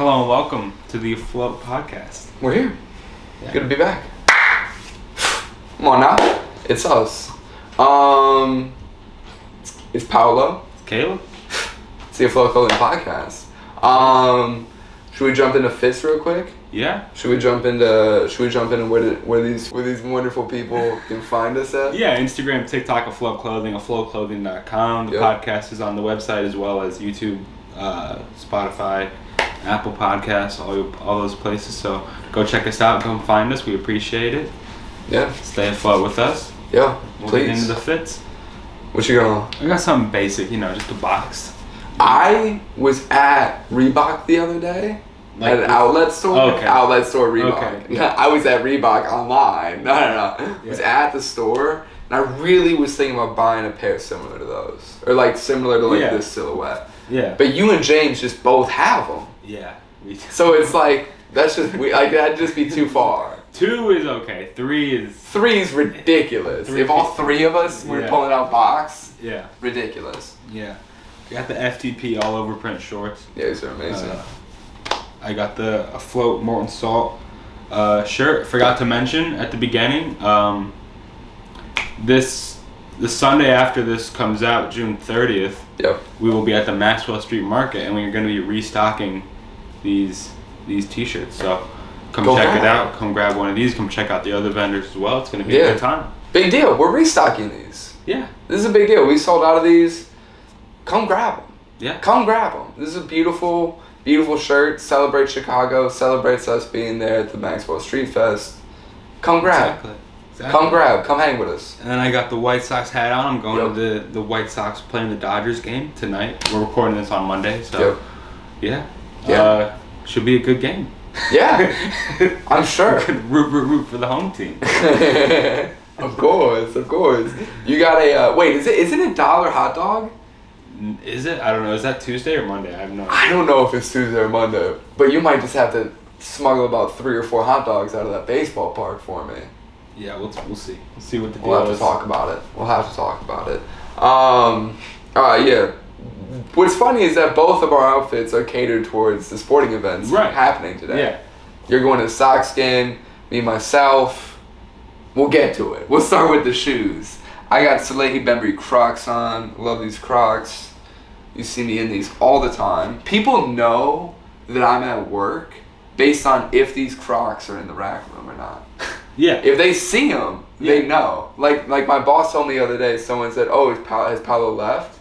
Hello and welcome to the Afloat podcast. We're here. Yeah. Good to be back. Come on now. It's us. It's Paolo. Caleb? It's the Afloat Clothing Podcast. Should we jump into fits real quick? Yeah. Should we jump into where these wonderful people can find us at? Yeah, Instagram, TikTok, Afloat Clothing, afloatclothing.com. The podcast is on the website as well as YouTube, Spotify, Apple Podcasts, all those places. So go check us out. Come find us. We appreciate it. Yeah. Stay afloat with us. Yeah. We'll Please. get into the fits. What you got? I got something basic, just a box. I was at Reebok the other day. At an outlet store? Okay. Outlet store Reebok. Okay. Yeah. I was at Reebok online. No. I was at the store, and I really was thinking about buying a pair similar to those. Or similar to this silhouette. Yeah. But you and James just both have them. Yeah. So it's that's just, that'd just be too far. 2 is okay. 3 is... 3 is ridiculous. If all 3 of us were pulling out box, yeah. ridiculous. Yeah. I got the FTP all over print shorts. Yeah, these are amazing. I got the Afloat Molten Salt shirt. Forgot to mention at the beginning, the Sunday after this comes out, June 30th, we will be at the Maxwell Street Market, and we're going to be restocking these t-shirts. So come check it out. Come grab one of these. Come check out the other vendors as well. It's going to be a good time. Big deal. We're restocking these. Yeah. This is a big deal. We sold out of these. Come grab them. Yeah. Come grab them. This is a beautiful, beautiful shirt. Celebrates Chicago. Celebrates us being there at the Maxwell Street Fest. Come grab. Exactly. Come grab. Come hang with us. And then I got the White Sox hat on. I'm going to the White Sox playing the Dodgers game tonight. We're recording this on Monday, so yeah. Should be a good game. Yeah, I'm sure. root for the home team. Of course. You got a wait. Is it $1 hot dog? Is it? I don't know. Is that Tuesday or Monday? I have no idea. I don't know if it's Tuesday or Monday, but you might just have to smuggle about 3 or 4 hot dogs out of that baseball park for me. Yeah, we'll see. We'll see what the deal is. We'll have to talk about it. Yeah. What's funny is that both of our outfits are catered towards the sporting events happening today. Yeah. You're going to the Sox game, me, myself. We'll get to it. We'll start with the shoes. I got Salehi Bembry Crocs on. Love these Crocs. You see me in these all the time. People know that I'm at work based on if these Crocs are in the rack room or not. Yeah. If they see them, they know. Like my boss told me the other day, someone said, "Oh, has Paolo left?"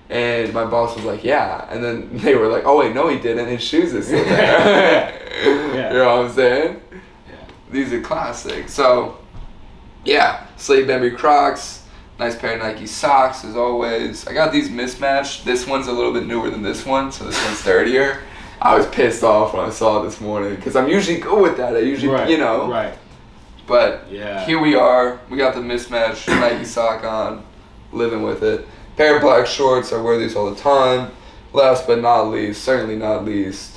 And my boss was like, "Yeah." And then they were like, "Oh wait, no he didn't. His shoes are still there." Yeah. You know what I'm saying? Yeah. These are classic. So, yeah, Slade Bembry Crocs. Nice pair of Nike socks as always. I got these mismatched. This one's a little bit newer than this one, so this one's dirtier. I was pissed off when I saw it this morning because I'm usually good with that. I usually, Right. But here we are. We got the mismatched Nike sock on, living with it. Pair of black shorts. I wear these all the time. Last but not least, certainly not least,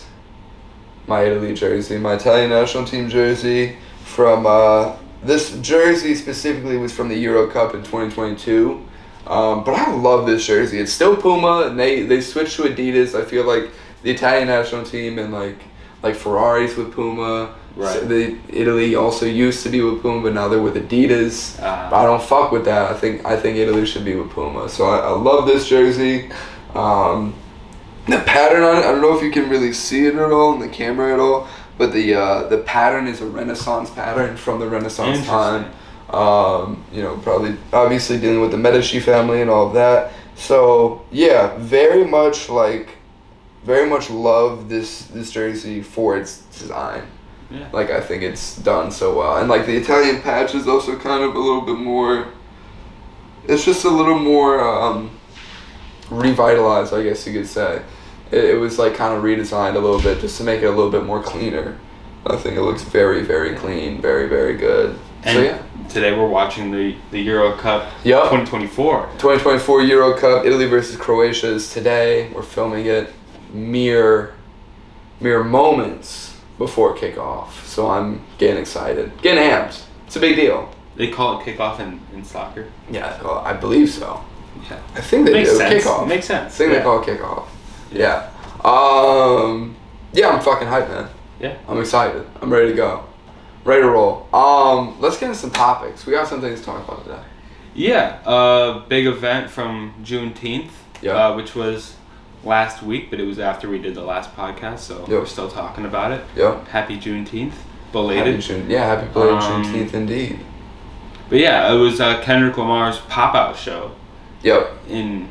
my Italy jersey, my Italian national team jersey. From this jersey specifically was from the Euro Cup in 2022. But I love this jersey. It's still Puma, and they switched to Adidas. I feel like the Italian national team and like Ferraris with Puma. Right. So Italy also used to be with Puma, but now they're with Adidas. But I don't fuck with that. I think Italy should be with Puma. So I love this jersey. The pattern on it, I don't know if you can really see it at all in the camera at all, but the pattern is a Renaissance pattern from the Renaissance time. Probably obviously dealing with the Medici family and all of that. So yeah, very much love this jersey for its design. Yeah. I think it's done so well. And the Italian patch is also kind of a little bit more, it's just a little more revitalized, I guess you could say. It was kind of redesigned a little bit just to make it a little bit more cleaner. I think it looks very, very clean, very, very good. And so yeah. Today we're watching the Euro Cup 2024. 2024 Euro Cup, Italy versus Croatia is today. We're filming it mere moments before kickoff. So I'm getting excited. Getting amped. It's a big deal. They call it kickoff in soccer? Yeah, well, I believe so. Yeah. I think they Makes do. Sense. Kickoff. Makes sense. I think they call it kickoff. Yeah. Yeah, I'm fucking hyped, man. Yeah. I'm excited. I'm ready to go. Ready to roll. Let's get into some topics. We got some things to talk about today. Yeah, big event from Juneteenth, yeah. Which was last week, but it was after we did the last podcast, so we're still talking about it. Yeah. Happy Juneteenth. Belated. Happy belated Juneteenth indeed. But yeah, it was Kendrick Lamar's pop-out show. Yep. In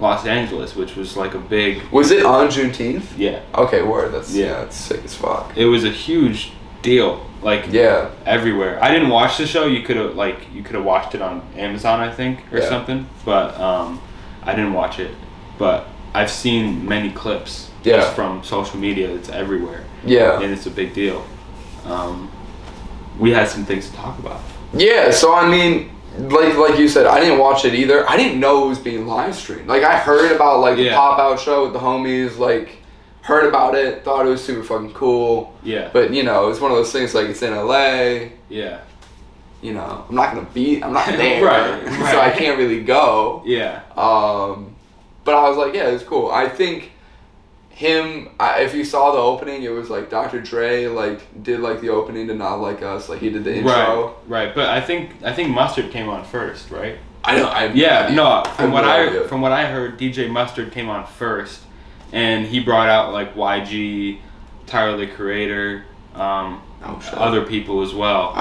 Los Angeles, which was like a big... Was it on Juneteenth? Yeah. Okay, word. That's sick as fuck. It was a huge deal. Like, everywhere. I didn't watch the show. You could have watched it on Amazon, I think, or something. But I didn't watch it. But I've seen many clips just from social media. It's everywhere. Yeah. And it's a big deal. We had some things to talk about. Yeah, so I mean, like you said, I didn't watch it either. I didn't know it was being live streamed. Like, I heard about the pop-out show with the homies, heard about it, thought it was super fucking cool. Yeah. But, it's one of those things, it's in LA. Yeah. I'm not there. right. So I can't really go. Yeah. But I was like, yeah, it was cool. I think if you saw the opening, it was Dr. Dre did the opening to Not Like Us, he did the intro. Right. But I think Mustard came on first, right? From what I heard, DJ Mustard came on first, and he brought out YG, Tyler the Creator, other people as well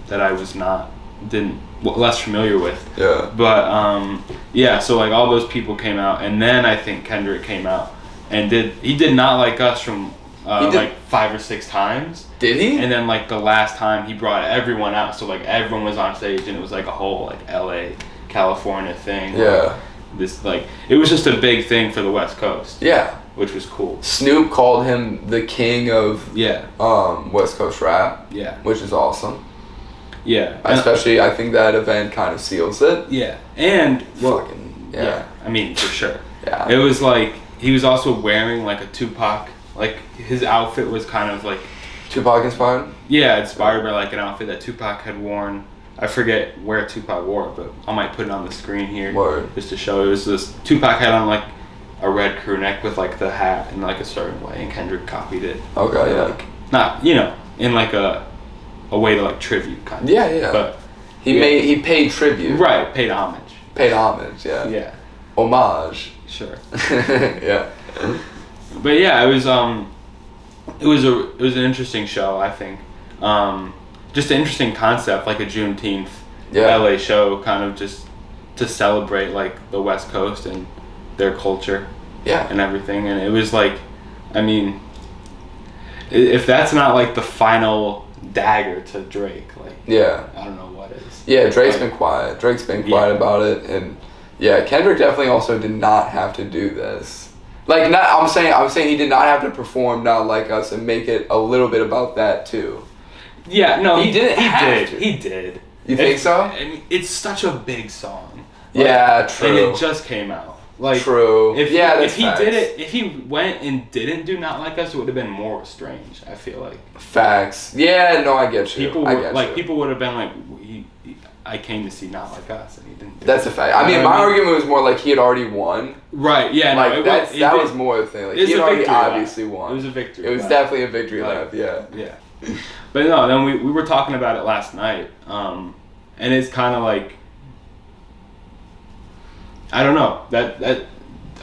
that I was less familiar with. Yeah. But so all those people came out, and then I think Kendrick came out. And he did Not Like Us from 5 or 6 times. Did he? And then the last time he brought everyone out, so everyone was on stage, and it was a whole LA, California thing. Yeah. It was just a big thing for the West Coast. Yeah. Which was cool. Snoop called him the king of West Coast rap. Yeah. Which is awesome. Yeah. Especially, I think that event kind of seals it. Yeah. And I mean, for sure. Yeah. It was he was also wearing a Tupac, his outfit was kind of Tupac inspired? Yeah, inspired by an outfit that Tupac had worn. I forget where Tupac wore it, but I might put it on the screen here. Word. Just to show. It was this Tupac had on a red crew neck with the hat in a certain way, and Kendrick copied it. Okay, yeah. Not in a way to tribute kind of. Yeah. But he paid tribute. Right, paid homage. Yeah. Yeah. Homage. Sure. Yeah. But yeah, it was an interesting show, I think. Just an interesting concept, a Juneteenth LA show, kind of just to celebrate the West Coast and their culture. Yeah. And everything, and it was I mean, if that's not the final dagger to Drake, yeah, I don't know what is. Yeah, Drake's been quiet. About it, and Kendrick definitely also did not have to do this. I'm saying he did not have to perform Not Like Us and make it a little bit about that too. Yeah, no, he didn't. He did. You think so? I mean, it's such a big song. Yeah, true. And it just came out. True. If he went and didn't do Not Like Us, it would have been more strange. I feel like. Facts. Yeah, no, I get you. People would have been I came to see Not Like Us, and he didn't. That's a fact. I mean, my argument was more he had already won. Right. Yeah. That was more the thing. He had already obviously won. It was a victory. It was definitely a victory lap. Yeah. Yeah. But no, then we were talking about it last night, and it's kind of I don't know that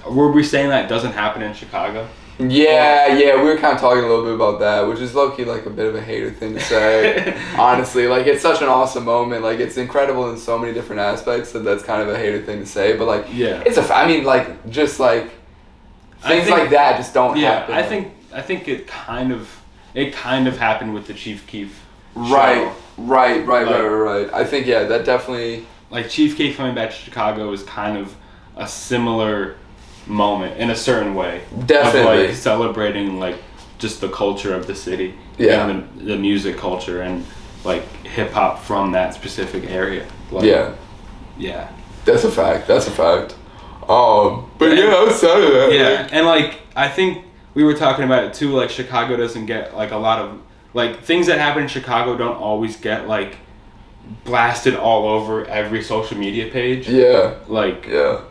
were we saying that doesn't happen in Chicago? Yeah, we were kind of talking a little bit about that, which is low-key a bit of a hater thing to say. Honestly, it's such an awesome moment. It's incredible in so many different aspects that's kind of a hater thing to say. But it's I mean, just things like that just don't happen. I think it kind of happened with the Chief Keef show. Right. I think that definitely Chief Keef coming back to Chicago was kind of a similar moment in a certain way. Definitely. Of celebrating just the culture of the city. Yeah. And the music culture and hip hop from that specific area. Yeah. Yeah. That's a fact. But outside of that. Yeah. And I think we were talking about it too, Chicago doesn't get a lot of things that happen in Chicago don't always get blasted all over every social media page. Yeah.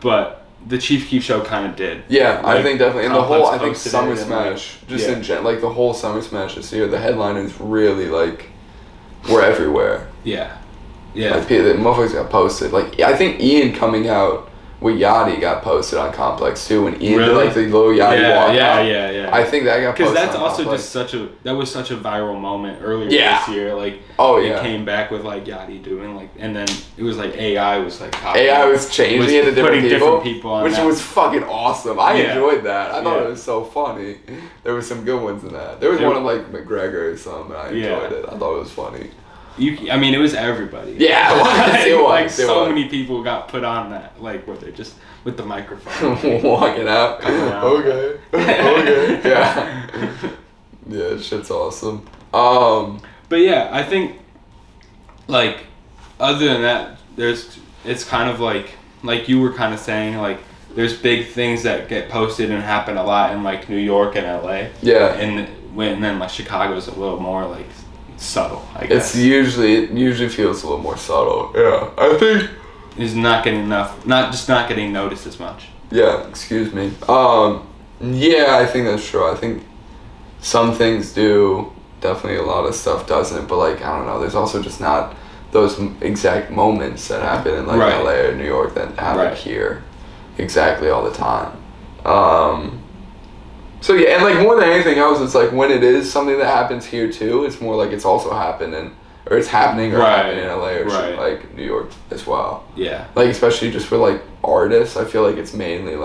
But the Chief Keef show kind of did. Yeah, like, I think definitely. And the whole, I think Summer Smash, just in general, like the whole Summer Smash this year, the headliners really, like, were everywhere. Yeah. Yeah. Like, the motherfuckers got posted. Like, I think Ian coming out with Yachty got posted on Complex too, when Ian did like the little Yachty walk out. Yeah. I think that got posted. Because that's also Complex. That was such a viral moment earlier this year. Like, it came back with like Yachty doing like, and then it was like AI was like AI was changing it to different people on which was fucking awesome. I enjoyed that. I thought it was so funny. There were some good ones in that. There was one of like McGregor or something. I enjoyed it. I thought it was funny. I mean, it was everybody. Yeah, it was. So many people got put on that, like, where they're just with the microphone. Walking out. Okay. Yeah, shit's awesome. But yeah, I think, like, other than that, it's kind of like you were kind of saying, like, there's big things that get posted and happen a lot in, like, New York and LA. Yeah. And then, like, Chicago's a little more, like, subtle, I guess. It usually feels a little more subtle. Yeah, I think it's not getting noticed as much. Yeah, excuse me. Yeah, I think that's true. I think some things do. Definitely a lot of stuff doesn't. But like, I don't know. There's also just not those exact moments that happen in like LA or New York that happen here exactly all the time. So yeah, and like more than anything else, it's like when it is something that happens here too, it's more like it's also happening, or it's happening or happening in LA or like New York as well. Yeah. Like especially just for like artists, I feel like it's mainly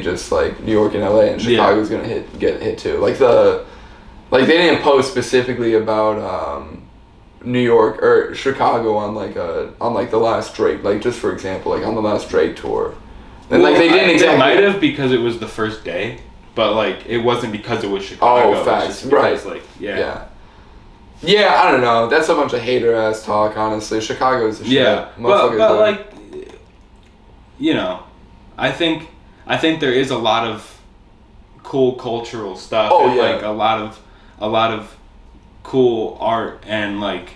just like New York and LA, and Chicago's gonna get hit too. Like they didn't post specifically about New York or Chicago on the last Drake, like just for example, like on the last Drake tour. And like they didn't exactly. It might have because it was the first day, but like it wasn't because it was Chicago. Oh, facts, right? Like yeah, I don't know. That's a bunch of hater ass talk. Honestly, Chicago's the shit. Yeah, but like, you know, I think there is a lot of cool cultural stuff. Oh and, like a lot of cool art and like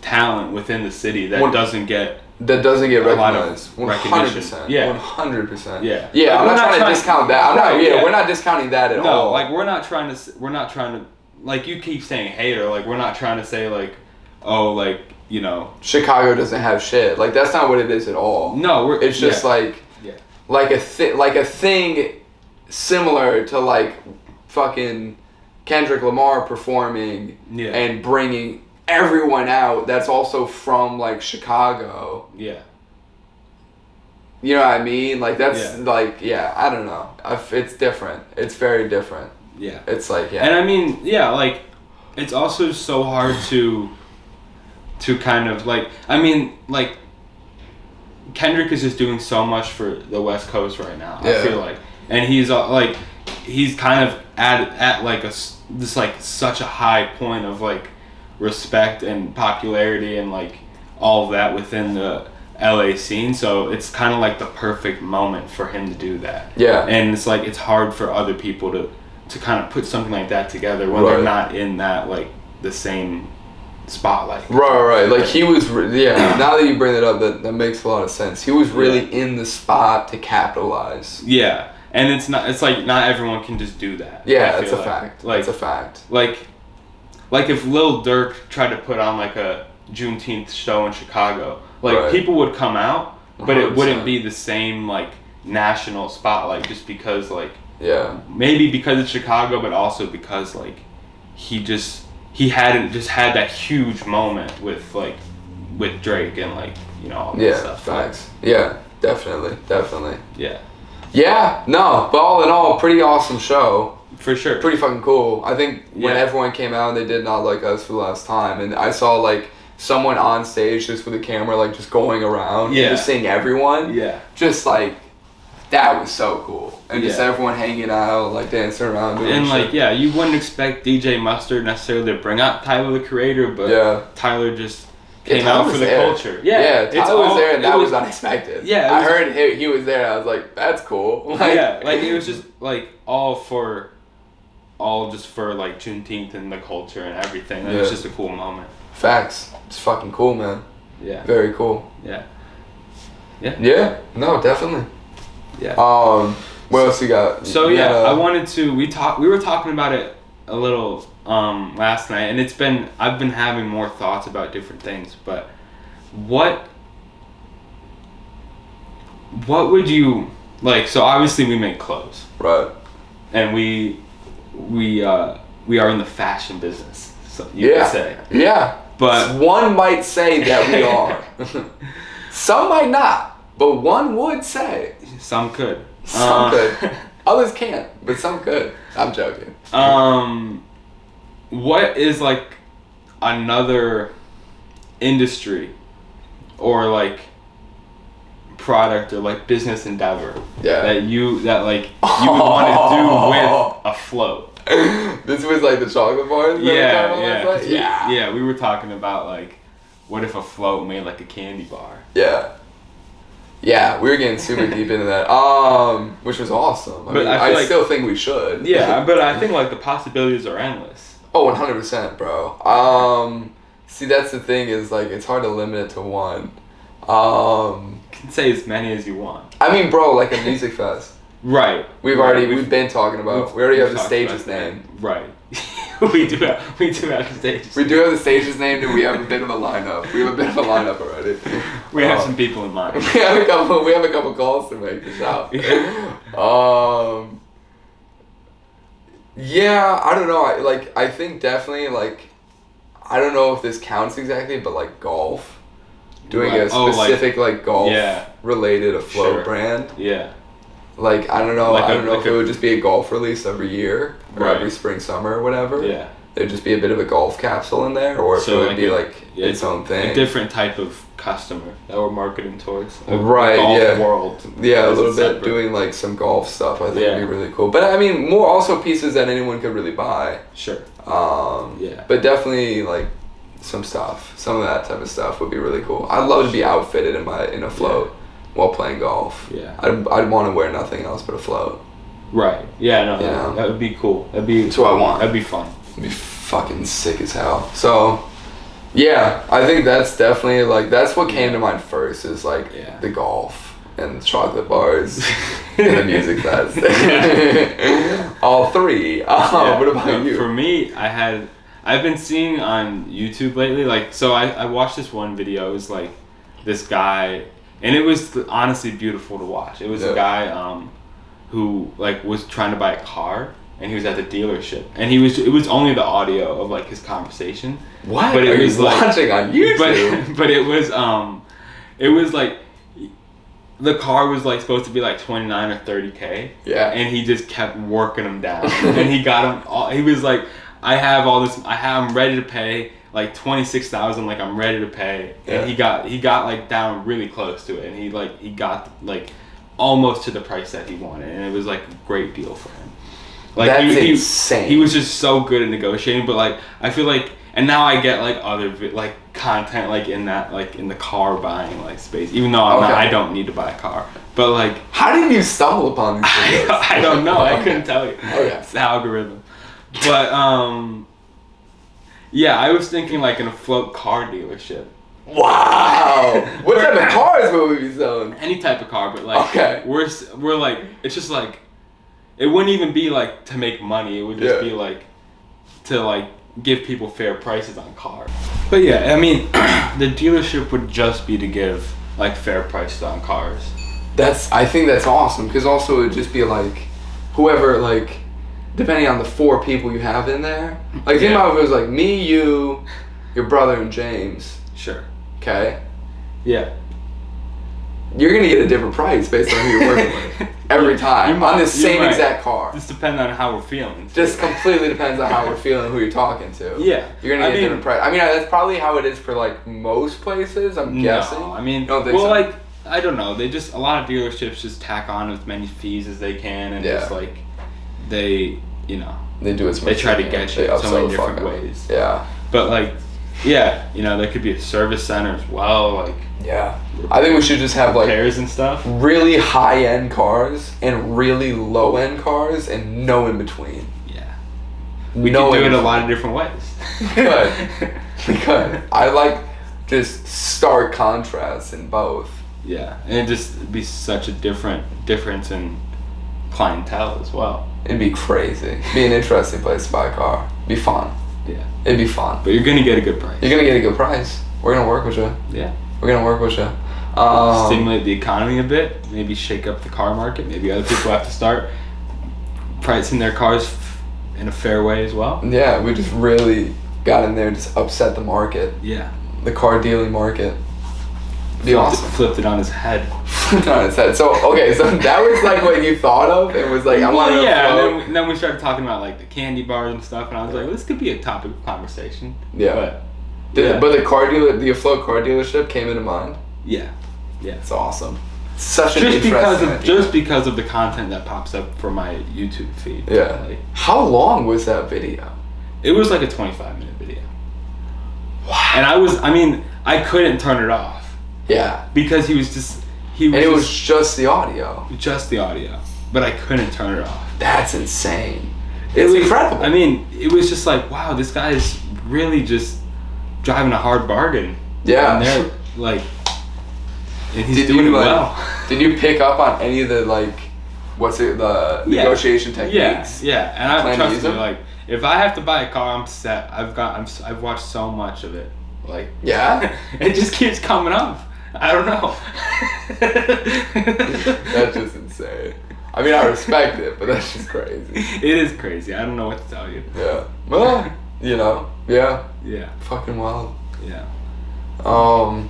talent within the city that doesn't get recognized. 100%. Yeah. 100%. Yeah. Yeah, I'm not trying to discount that. We're not discounting that at all. No, like we're not trying to like you keep saying hater, like we're not trying to say like, oh, like, you know, Chicago doesn't have shit. Like that's not what it is at all. No, it's just like a thing similar to like fucking Kendrick Lamar performing and bringing everyone out that's also from like Chicago. Yeah. You know what I mean? Like that's like I don't know. It's different. It's very different. Yeah. It's like And I mean, like it's also so hard to kind of like, I mean, like Kendrick is just doing so much for the West Coast right now. I feel like, and he's like he's kind of at like this like such a high point of like respect and popularity and like all of that within the LA scene, so it's kind of like the perfect moment for him to do that. Yeah. And it's like it's hard for other people to kind of put something like that together when they're not in that like the same spotlight. Right. Like he was now that you bring it up, that makes a lot of sense. He was really in the spot to capitalize. Yeah. And it's like not everyone can just do that. Yeah, that's a fact. Like, that's a fact. Like if Lil Durk tried to put on like a Juneteenth show in Chicago, like people would come out, but 100%. It wouldn't be the same like national spotlight just because like maybe because it's Chicago, but also because like he hadn't just had that huge moment with Drake and like, you know, all that stuff. Facts. Yeah, definitely. Yeah, no, but all in all, pretty awesome show. For sure. Pretty fucking cool. I think when everyone came out, they did Not Like Us for the last time. And I saw like someone on stage just with a camera, like just going around and just seeing everyone. Yeah. Just like, that was so cool. And just everyone hanging out, like dancing around. And like, you wouldn't expect DJ Mustard necessarily to bring out Tyler the Creator, but Tyler just came out for the culture. Yeah, Tyler was there and that was unexpected. Yeah. I heard he was there and I was like, that's cool. Like, like it was just like all just for like Juneteenth and the culture and everything. It was just a cool moment. Facts. It's fucking cool, man. Yeah. Very cool. Yeah. Yeah. Yeah. No, definitely. Yeah. What else you got? So I wanted to. We were talking about it a little last night, and I've been having more thoughts about different things. But what would you like? So obviously we make clothes, right? And we are in the fashion business. So you could say. Yeah. But one might say that we are. Some might not, but one would say. Some could. Some could. Others can't, but some could. I'm joking. What is like another industry or like product or like business endeavor that you would want to do with Afloat? This was like the chocolate bars? Yeah, we were talking about like, what if Afloat made like a candy bar? Yeah, we were getting super deep into that, which was awesome. I still think we should. Yeah, but I think like the possibilities are endless. Oh, 100%, bro. See, that's the thing is like, it's hard to limit it to one. You can say as many as you want. I mean, bro, like a music fest. Right. We've been talking about. We already have the stages named. Right. we do have the stages. We do have the stages named, and we have a bit of a lineup. We have a bit of a lineup already. We have some people in mind. We have a couple calls to make this out. Yeah, I don't know. I think definitely I don't know if this counts exactly, but like golf. Doing a specific golf related Afloat brand. Yeah. I don't know. I don't know if it would just be a golf release every year or every spring, summer, or whatever. Yeah. There'd just be a bit of a golf capsule in there, or if it would be its own thing. A different type of customer that we're marketing towards. Right. Golf world. Yeah, a little bit doing some golf stuff. I think would be really cool. But I mean, more also pieces that anyone could really buy. Sure. But definitely some stuff. Some of that type of stuff would be really cool. I'd love to be outfitted in a float while playing golf. Yeah. I'd want to wear nothing else but a float. Right. Yeah. No. That would be cool. That's what I want. That'd be fun. It'd be fucking sick as hell. So, yeah, I think that's definitely that's what came to mind first is the golf and the chocolate bars and the music fest. All three. What about you? For me, I've been seeing on YouTube lately, so I watched this one video. It was this guy, and it was honestly beautiful to watch. It was a guy who was trying to buy a car, and he was at the dealership, and it was only the audio of his conversation. What? But it was watching on YouTube. But it was the car was supposed to be 29 or 30K. Yeah. And he just kept working him down, and he got him. He was like, I'm ready to pay 26,000. I'm ready to pay, and he got down really close to it, and he got almost to the price that he wanted, and it was a great deal for him. That's insane. He was just so good at negotiating, but I feel and now I get other content in that in the car buying space, even though I don't need to buy a car, but how did you stumble upon these videos? I don't know. I couldn't tell you. It's the algorithm. But I was thinking an Afloat car dealership. Wow. What type of cars would we be selling? Any type of car, but we're it's just it wouldn't even be to make money. It would just be to give people fair prices on cars. But yeah, I mean, the dealership would just be to give fair prices on cars. I think that's awesome, because also it would just be whoever depending on the 4 people you have in there. Think about if it was me, you, your brother, and James. Sure. Okay? Yeah. You're going to get a different price based on who you're working with. Every time. On the same exact car. Just depends on how we're feeling. Just completely depends on how we're feeling, who you're talking to. Yeah. You're going to get a different price. I mean, that's probably how it is for most places, I'm guessing. I mean, don't think so. I don't know. They just, a lot of dealerships just tack on as many fees as they can, and just they do as much. They try to get you so many different ways. Yeah. But there could be a service center as well. Yeah. I think we should just have repairs and stuff. Really high end cars and really low end cars and no in between. Yeah. We could do it a lot of different ways. We could. I just stark contrasts in both. Yeah, and it'd just be such a difference in clientele as well. It'd be crazy. It'd be an interesting place to buy a car. It'd be fun. Yeah. It'd be fun. But you're gonna get a good price. You're gonna get a good price. We're gonna work with you. Yeah. We're gonna work with you. Stimulate the economy a bit. Maybe shake up the car market. Maybe other people have to start pricing their cars in a fair way as well. Yeah, we just really got in there and just upset the market. Yeah. The car dealing market. Be awesome. Flipped it on his head. Flipped it on his head. So okay, so that was like what you thought of. It was like I want to. Yeah, and then we started talking about like the candy bars and stuff, and I was like, this could be a topic of conversation. Yeah. But the car dealer, the Afloat car dealership came into mind. Yeah. Yeah. It's awesome. Such an interesting idea. Just because of the content that pops up for my YouTube feed. Yeah. Like, how long was that video? It was like a 25-minute video. Wow. And I couldn't turn it off. Yeah. Because it was just the audio. Just the audio. But I couldn't turn it off. That's insane. It's incredible. I mean, it was just like, wow, this guy's really just driving a hard bargain. Yeah. And they're like, and he's doing well. Did you pick up on any of the the negotiation techniques? Yeah. And I trust me, like, if I have to buy a car, I'm set. I've watched so much of it. Like, yeah, it just keeps coming up. I don't know. That's just insane. I mean, I respect it, but that's just crazy. It is crazy. I don't know what to tell you. Yeah. Well, yeah. Yeah. Fucking wild. Yeah.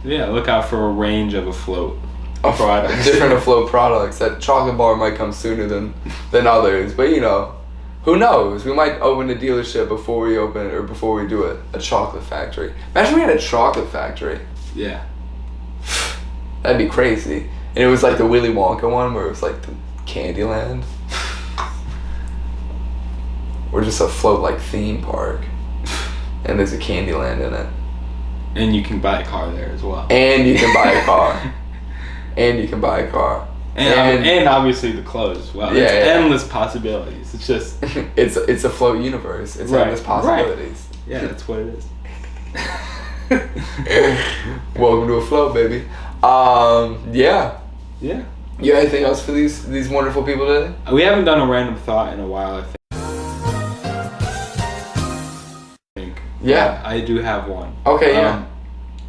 Yeah, look out for a range of Afloat products. Different Afloat products. That chocolate bar might come sooner than others, but who knows? We might open a dealership before we do a chocolate factory. Imagine we had a chocolate factory. Yeah. That'd be crazy. And it was like the Willy Wonka one where it was like the Candyland. Or just a float like theme park. And there's a Candyland in it. And you can buy a car there as well. And you can buy a car. And obviously the clothes as well. Yeah, endless possibilities. It's just it's a float universe. It's endless possibilities. Right. Yeah, that's what it is. Welcome to Afloat, baby. Yeah. Yeah. You got anything else for these wonderful people today? We haven't done a random thought in a while, I think. Yeah. I do have one. Okay, yeah.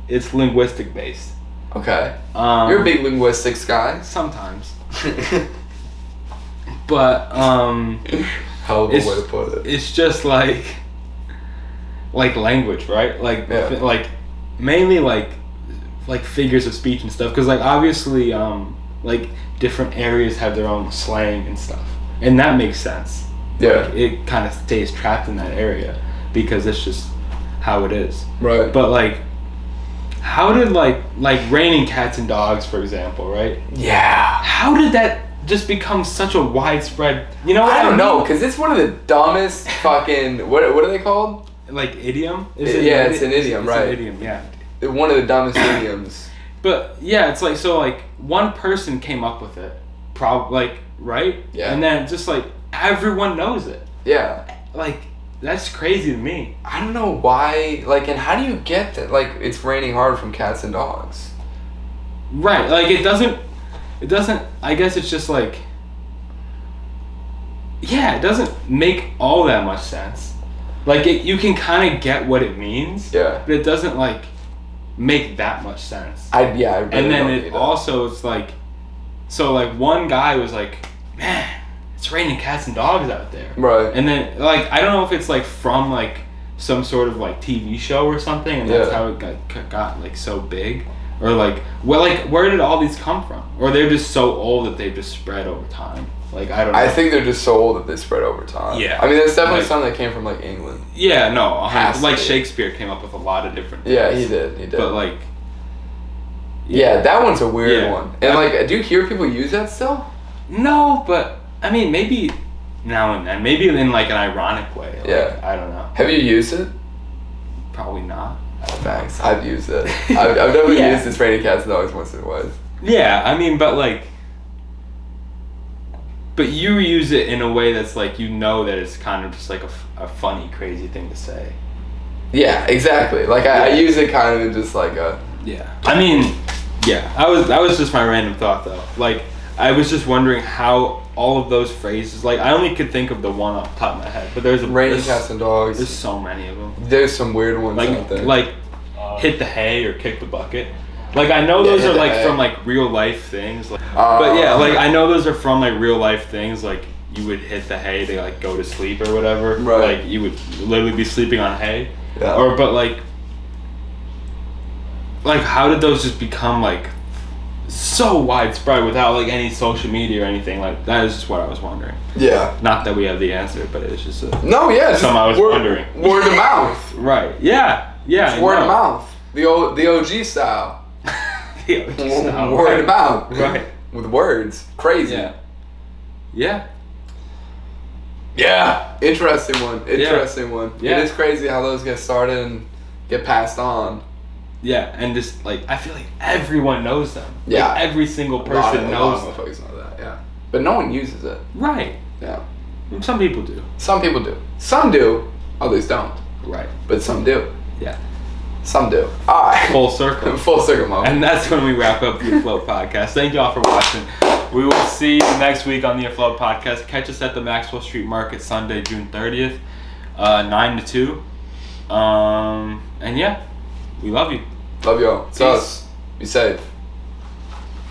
It's linguistic based. Okay. You're a big linguistics guy. Sometimes. But hell of a way to put it. It's just like language, right? Like mainly like figures of speech and stuff, because like obviously like different areas have their own slang and stuff, and that makes sense. Yeah. Like, it kind of stays trapped in that area because it's just how it is. Right. But like, how did like raining cats and dogs, for example, right? Yeah. How did that just become such a widespread? You know what I don't know, because it's one of the dumbest fucking what are they called? Like idiom? It's an idiom, right? It's an idiom, yeah. One of the dumbest idioms. But yeah, it's like, so like one person came up with it, right? Yeah. And then just like everyone knows it. Yeah. Like, that's crazy to me. I don't know why. Like, and how do you get that? Like, it's raining hard from cats and dogs. Right. Like, it doesn't. I guess it's just like. Yeah, it doesn't make all that much sense. Like, you can kind of get what it means. Yeah. But it doesn't like make that much sense. I really and then it also it's like, so like one guy was like, man, it's raining cats and dogs out there. Right. And then like, I don't know if it's like from like some sort of like TV show or something, and that's how it got like so big, or like, well, like where did all these come from? Or they're just so old that they've just spread over time. Like, I don't know. I think they're just so old that they spread over time. Yeah. I mean, there's definitely something that came from like England. Yeah, no. Like Shakespeare came up with a lot of different things. Yeah, he did. But like. Yeah, that one's a weird one. And like, do you hear people use that still? No, but I mean, maybe now and then. Maybe in like an ironic way. Like, yeah. I don't know. Have you used it? Probably not. Thanks. I've used it. I've definitely used this raining cats and dogs once in a while. Yeah, I mean, but like. But you use it in a way that's like, you know, that it's kind of just like a funny, crazy thing to say. Yeah, exactly. Like I use it kind of just like a. Yeah. I mean, Yeah, that was just my random thought though. Like, I was just wondering how all of those phrases, like, I only could think of the one off the top of my head, but there's raining cats and dogs. There's so many of them. There's some weird ones out there. Like, hit the hay or kick the bucket. Like, I know those are like from like real life things. Like, but yeah, like I know those are from like real life things. Like, you would hit the hay to like go to sleep or whatever. Right. Like, you would literally be sleeping on hay. Yeah. Or but like how did those just become like so widespread without like any social media or anything? Like, that is just what I was wondering. Yeah. Not that we have the answer, but it's just something I was wondering. Word of mouth. Right. Yeah. Yeah. It's word of mouth. The OG style. The OG style. Word of mouth. Right. With words. Crazy. Yeah. Yeah. Yeah. Interesting one. Yeah. It is crazy how those get started and get passed on. Yeah, and just like I feel like everyone knows them. Yeah. Like, every single person knows them. Motherfuckers know that. Yeah. But no one uses it. Right. Yeah. Some people do. Some people do. Some do. Others don't. Right. But some do. Yeah. Some do. All right. Full circle. Full circle moment. And that's when we wrap up the Afloat podcast. Thank you all for watching. We will see you next week on the Afloat podcast. Catch us at the Maxwell Street Market Sunday, June 30th, 9 to 2. And yeah, we love you. Love y'all. It's us. Be safe.